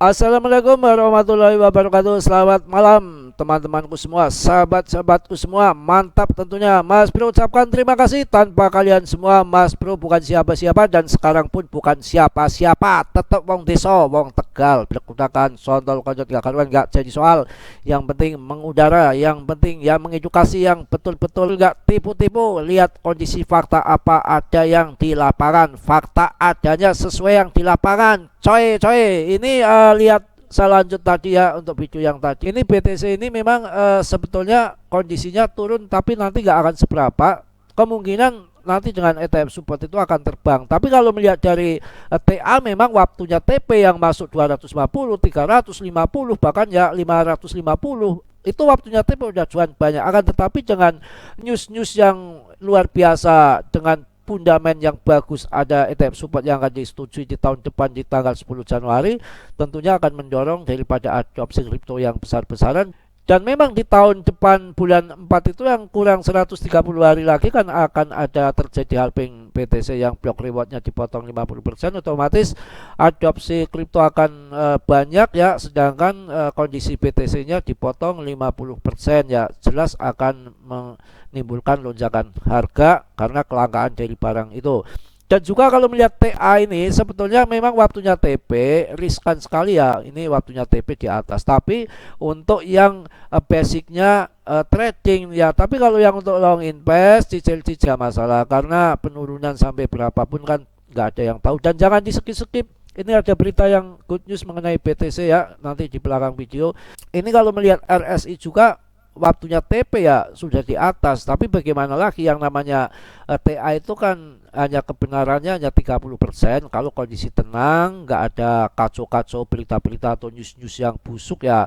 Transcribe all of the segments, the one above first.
Assalamualaikum warahmatullahi wabarakatuh. Selamat malam teman-temanku semua, sahabat-sahabatku semua. Mantap tentunya. Mas Bro ucapkan terima kasih. Tanpa kalian semua Mas Bro bukan siapa-siapa, dan sekarang pun bukan siapa-siapa. Tetap wong deso, wong Tegal. Berkudakan sontol kocot gak karuan, gak jadi soal. Yang penting mengudara, yang penting ya mengedukasi, yang betul-betul gak tipu-tipu. Lihat kondisi fakta apa ada yang di lapangan. Fakta adanya sesuai yang di lapangan. Coy, ini lihat saya lanjut tadi ya untuk video yang tadi. Ini BTC ini memang sebetulnya kondisinya turun, tapi nanti nggak akan seberapa. Kemungkinan nanti dengan ETF support itu akan terbang. Tapi kalau melihat dari TA, memang waktunya TP yang masuk 250, 350, bahkan ya 550. Itu waktunya TP udah cuan banyak. Akan tetapi dengan news-news yang luar biasa, dengan fundament yang bagus, ada ETF support yang akan disetujui di tahun depan di tanggal 10 Januari, tentunya akan mendorong daripada adopsi kripto yang besar-besaran. Dan memang di tahun depan bulan 4 itu yang kurang 130 hari lagi kan akan ada terjadi halving BTC yang block rewardnya dipotong 50%, otomatis adopsi kripto akan banyak ya, sedangkan kondisi BTC-nya dipotong 50% ya, jelas akan menimbulkan lonjakan harga karena kelangkaan dari barang itu. Dan juga kalau melihat TA ini sebetulnya memang waktunya TP riskan sekali ya, ini waktunya TP di atas. Tapi untuk yang basicnya trading ya, tapi kalau yang untuk long invest cicil-cicil masalah, karena penurunan sampai berapapun kan nggak ada yang tahu. Dan jangan di skip-skip. Ini ada berita yang good news mengenai BTC ya, nanti di belakang video. Ini kalau melihat RSI juga waktunya TP ya sudah di atas, tapi bagaimana lagi, yang namanya TA itu kan hanya kebenarannya hanya 30%. Kalau kondisi tenang, nggak ada kacau-kacau berita-berita atau news-news yang busuk ya,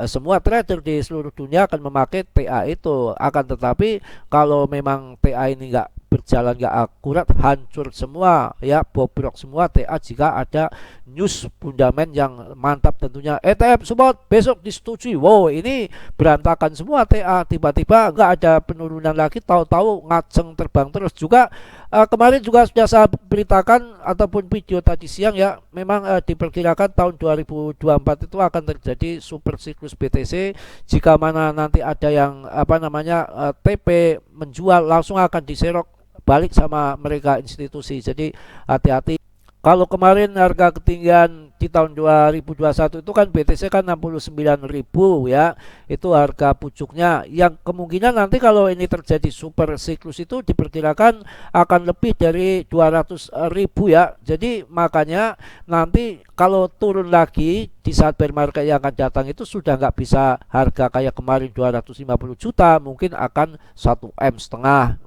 semua trader di seluruh dunia akan memakai TA itu. Akan tetapi kalau memang TA ini nggak berjalan, nggak akurat, hancur semua ya, bobrok semua TA jika ada news fundament yang mantap. Tentunya ETF support besok disetujui, wow ini berantakan semua TA, tiba-tiba nggak ada penurunan lagi, tahu-tahu ngaceng terbang terus. Juga kemarin juga sudah saya beritakan ataupun video tadi siang ya, memang diperkirakan tahun 2024 itu akan terjadi super siklus BTC. Jika mana nanti ada yang TP menjual, langsung akan diserok balik sama mereka institusi. Jadi hati-hati. Kalau kemarin harga ketinggian di tahun 2021 itu kan BTC kan 69.000 ya, itu harga pucuknya, yang kemungkinan nanti kalau ini terjadi super siklus itu diperkirakan akan lebih dari 200.000 ya. Jadi makanya nanti kalau turun lagi di saat bear market yang akan datang itu sudah nggak bisa harga kayak kemarin 250 juta, mungkin akan 1,5 M,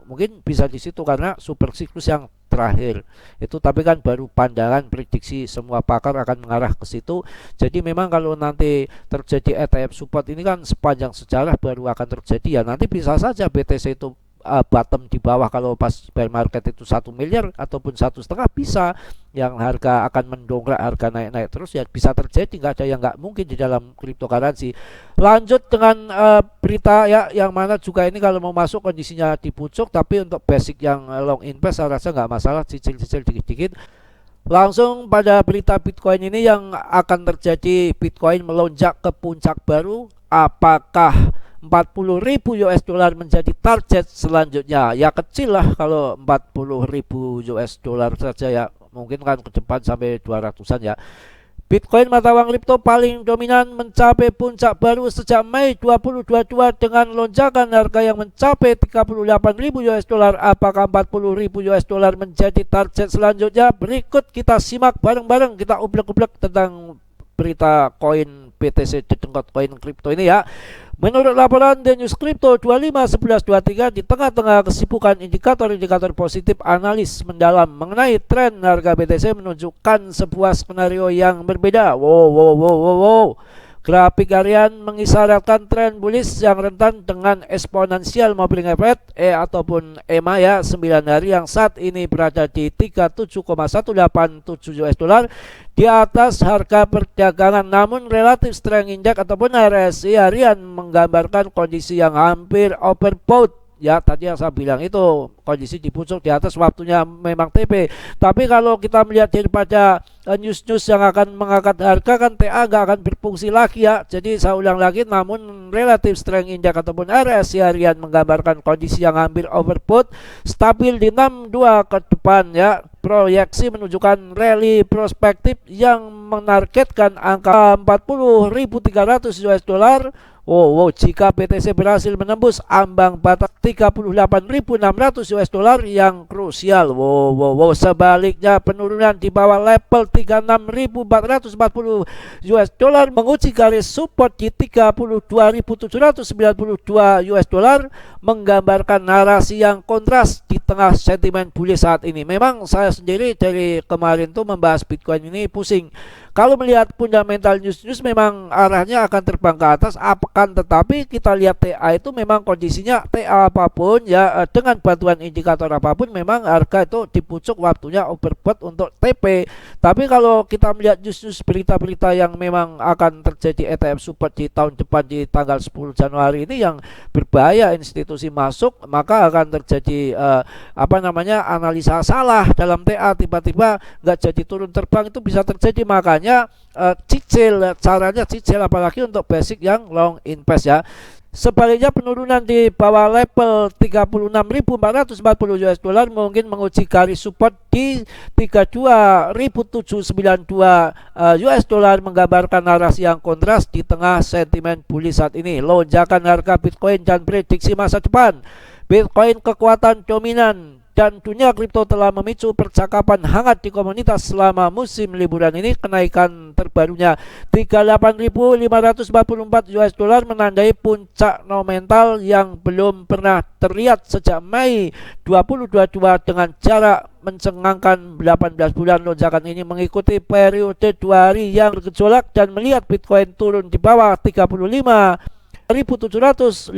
mungkin bisa di situ karena super siklus yang terakhir itu. Tapi kan baru pandangan, prediksi semua pakar akan mengarah ke situ. Jadi memang kalau nanti terjadi ETF support ini kan sepanjang sejarah baru akan terjadi ya. Nanti bisa saja BTC itu bottom di bawah, kalau pas bear market itu 1 miliar ataupun 1,5 bisa, yang harga akan mendongkrak, harga naik-naik terus ya, bisa terjadi, nggak ada yang nggak mungkin di dalam cryptocurrency. Lanjut dengan berita ya, yang mana juga ini kalau mau masuk kondisinya di pucuk, tapi untuk basic yang long invest saya rasa nggak masalah, cicil-cicil dikit-dikit. Langsung pada berita Bitcoin ini yang akan terjadi, Bitcoin melonjak ke puncak baru. Apakah 40.000 US dollar menjadi target selanjutnya? Ya kecil lah kalau 40.000 US dollar saja ya, mungkin kan ke depan sampai 200-an ya. Bitcoin mata uang kripto paling dominan mencapai puncak baru sejak Mei 2022 dengan lonjakan harga yang mencapai 38.000 US dollar. Apakah 40.000 US dollar menjadi target selanjutnya? Berikut kita simak bareng-bareng, kita ublek-ublek tentang berita koin BTC, dedengkot koin kripto ini ya. Menurut laporan The News Crypto 25/11/23, di tengah-tengah kesibukan indikator-indikator positif, analis mendalam mengenai tren harga BTC menunjukkan sebuah skenario yang berbeda. Wow. Grafik harian mengisyaratkan tren bullish yang rentan dengan eksponensial moving average ataupun EMA ya, 9 hari yang saat ini berada di 37,187 US dollar di atas harga perdagangan. Namun relatif strength index ataupun RSI harian menggambarkan kondisi yang hampir overbought ya tadi yang saya bilang itu kondisi di pucuk di atas waktunya memang TP. Tapi kalau kita melihat daripada news-news yang akan mengangkat harga kan TA nggak akan berfungsi lagi ya. Jadi saya ulang lagi, namun relative strength index ataupun RSI harian menggambarkan kondisi yang hampir overbought, stabil di 62 ke depan ya. Proyeksi menunjukkan rally prospektif yang menargetkan angka 40.300 US dollar. Wow, jika BTC berhasil menembus ambang batas 38.600 US dollar yang krusial. Wow, sebaliknya penurunan di bawah level 36.440 US dollar menguji garis support di 32.792 US dollar, menggambarkan narasi yang kontras di tengah sentimen bullish saat ini. Memang saya sendiri dari kemarin tuh membahas Bitcoin ini pusing. Kalau melihat fundamental news memang arahnya akan terbang ke atas, akan tetapi kita lihat TA itu memang kondisinya TA apapun ya, dengan bantuan indikator apapun memang harga itu di pucuk waktunya overbought untuk TP. Tapi kalau kita melihat news berita-berita yang memang akan terjadi ETF support di tahun depan di tanggal 10 Januari ini yang berbahaya institusi masuk, maka akan terjadi analisa salah dalam TA, tiba-tiba nggak jadi turun terbang, itu bisa terjadi. Makanya caranya cicil apalagi untuk basic yang long invest ya. Sebaliknya penurunan di bawah level 36.440 US dollar mungkin menguji garis support di 32.792 US dollar, menggambarkan narasi yang kontras di tengah sentimen bullish saat ini. Lonjakan harga Bitcoin dan prediksi masa depan. Bitcoin kekuatan dominan dan dunia kripto telah memicu percakapan hangat di komunitas selama musim liburan ini. Kenaikan terbarunya 38.544 US dollar menandai puncak nominal yang belum pernah terlihat sejak Mei 2022 dengan jarak mencengangkan 18 bulan. Lonjakan ini mengikuti periode 2 hari yang bergejolak dan melihat Bitcoin turun di bawah 35.780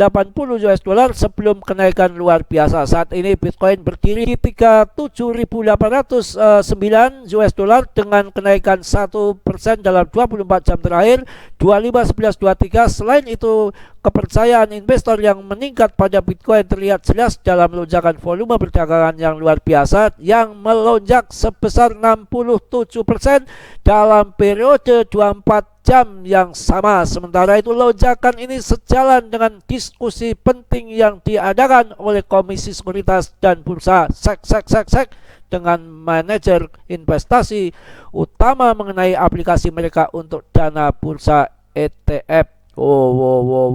US dollar sebelum kenaikan luar biasa. Saat ini Bitcoin berdiri di 37.809 US dollar dengan kenaikan 1% dalam 24 jam terakhir, 25.11.23. Selain itu, kepercayaan investor yang meningkat pada Bitcoin terlihat jelas dalam lonjakan volume perdagangan yang luar biasa yang melonjak sebesar 67% dalam periode 24 jam yang sama. Sementara itu, lonjakan ini sejalan dengan diskusi penting yang diadakan oleh Komisi Sekuritas dan Bursa SEC dengan manajer investasi utama mengenai aplikasi mereka untuk dana bursa ETF. Wow.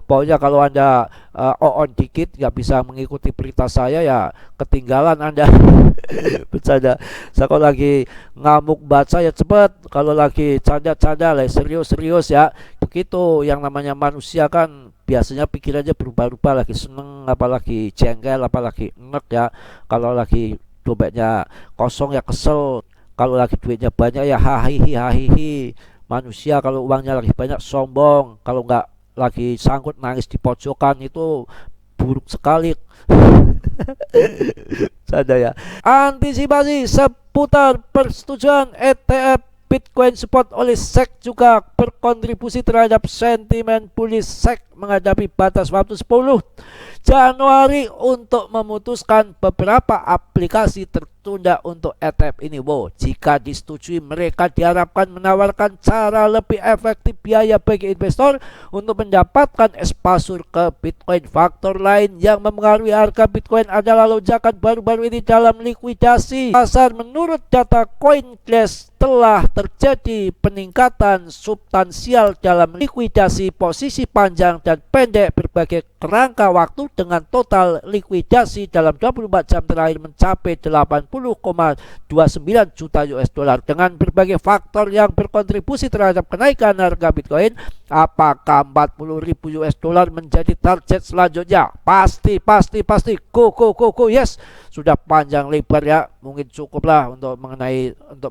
Pokoknya kalau Anda on dikit nggak bisa mengikuti berita saya ya ketinggalan Anda. Bercanda. Saya kalau lagi ngamuk baca ya cepet, kalau lagi canda-canda lah serius-serius ya. Begitu yang namanya manusia kan biasanya pikirannya berubah-ubah, lagi seneng apalagi jengkel apalagi enek ya. Kalau lagi dompetnya kosong ya kesel, kalau lagi duitnya banyak ya hahihi. Manusia kalau uangnya lagi banyak sombong, kalau nggak lagi sangkut nangis di pojokan, itu buruk sekali. Sada ya. Antisipasi seputar persetujuan ETF Bitcoin support oleh SEC juga berkontribusi terhadap sentimen bullish. SEC menghadapi batas waktu 10 Januari untuk memutuskan beberapa aplikasi tertunda untuk ETF ini. Wow, jika disetujui, mereka diharapkan menawarkan cara lebih efektif biaya bagi investor untuk mendapatkan exposure ke Bitcoin. Faktor lain yang mempengaruhi harga Bitcoin adalah lonjakan baru-baru ini dalam likuidasi pasar. Menurut data CoinGlass, telah terjadi peningkatan substansial dalam likuidasi posisi panjang dan pendek berbagai kerangka waktu, dengan total likuidasi dalam 24 jam terakhir mencapai 80,29 juta US dollar. Dengan berbagai faktor yang berkontribusi terhadap kenaikan harga Bitcoin, apakah 40.000 US dollar menjadi target selanjutnya? Pasti. Go, yes. Sudah panjang lebar ya, mungkin cukuplah untuk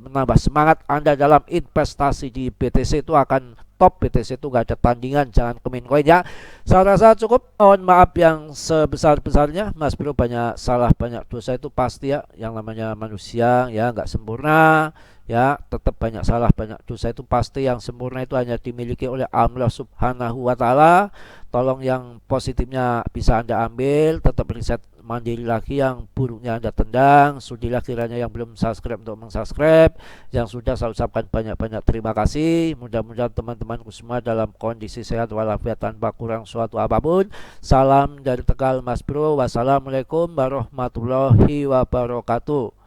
menambah semangat Anda dalam investasi di BTC. Itu akan top. BTC itu gak ada tandingan, jangan ke Mincoin ya. Saya rasa cukup. Mohon maaf yang sebesar-besarnya, Mas Bro banyak salah, banyak dosa, itu pasti ya. Yang namanya manusia ya nggak sempurna ya tetap banyak salah, banyak dosa. Itu pasti. Yang sempurna itu hanya dimiliki oleh Allah Subhanahu wa taala. Tolong yang positifnya bisa Anda ambil, tetap riset mandiri lagi, yang buruknya Anda tendang. Sudilah kiranya yang belum subscribe untuk mensubscribe, yang sudah saya ucapkan banyak-banyak terima kasih. Mudah-mudahan teman-temanku semua dalam kondisi sehat walafiat tanpa kurang suatu apapun. Salam dari Tegal Mas Bro. Wassalamualaikum warahmatullahi wabarakatuh.